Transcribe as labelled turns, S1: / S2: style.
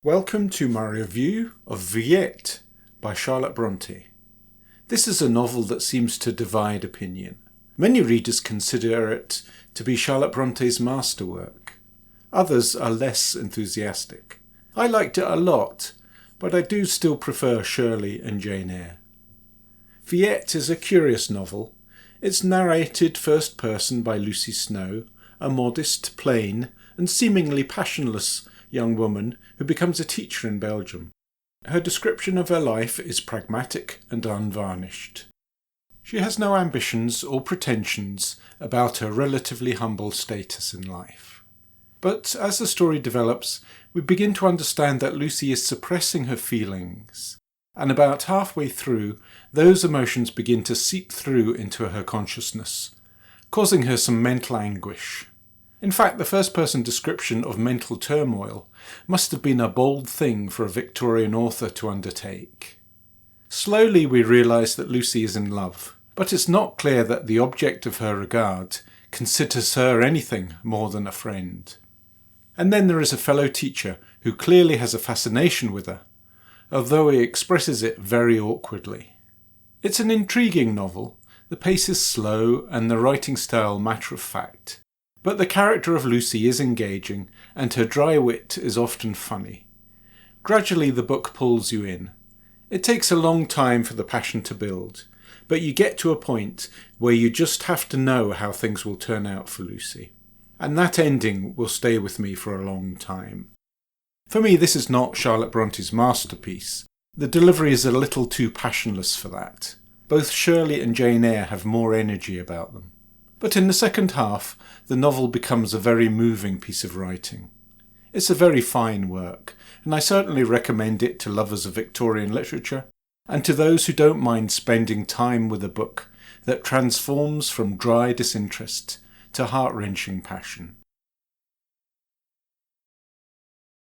S1: Welcome to my review of Villette by Charlotte Bronte. This is a novel that seems to divide opinion. Many readers consider it to be Charlotte Bronte's masterwork. Others are less enthusiastic. I liked it a lot, but I do still prefer Shirley and Jane Eyre. Villette is a curious novel. It's narrated first person by Lucy Snow, a modest, plain, and seemingly passionless young woman who becomes a teacher in Belgium. Her description of her life is pragmatic and unvarnished. She has no ambitions or pretensions about her relatively humble status in life. But as the story develops, we begin to understand that Lucy is suppressing her feelings, and about halfway through, those emotions begin to seep through into her consciousness, causing her some mental anguish. In fact, the first-person description of mental turmoil must have been a bold thing for a Victorian author to undertake. Slowly we realise that Lucy is in love, but it's not clear that the object of her regard considers her anything more than a friend. And then there is a fellow teacher who clearly has a fascination with her, although he expresses it very awkwardly. It's an intriguing novel. The pace is slow and the writing style matter-of-fact. But the character of Lucy is engaging, and her dry wit is often funny. Gradually the book pulls you in. It takes a long time for the passion to build, but you get to a point where you just have to know how things will turn out for Lucy. And that ending will stay with me for a long time. For me, this is not Charlotte Bronte's masterpiece. The delivery is a little too passionless for that. Both Shirley and Jane Eyre have more energy about them. But in the second half, the novel becomes a very moving piece of writing. It's a very fine work, and I certainly recommend it to lovers of Victorian literature, and to those who don't mind spending time with a book that transforms from dry disinterest to heart-wrenching passion.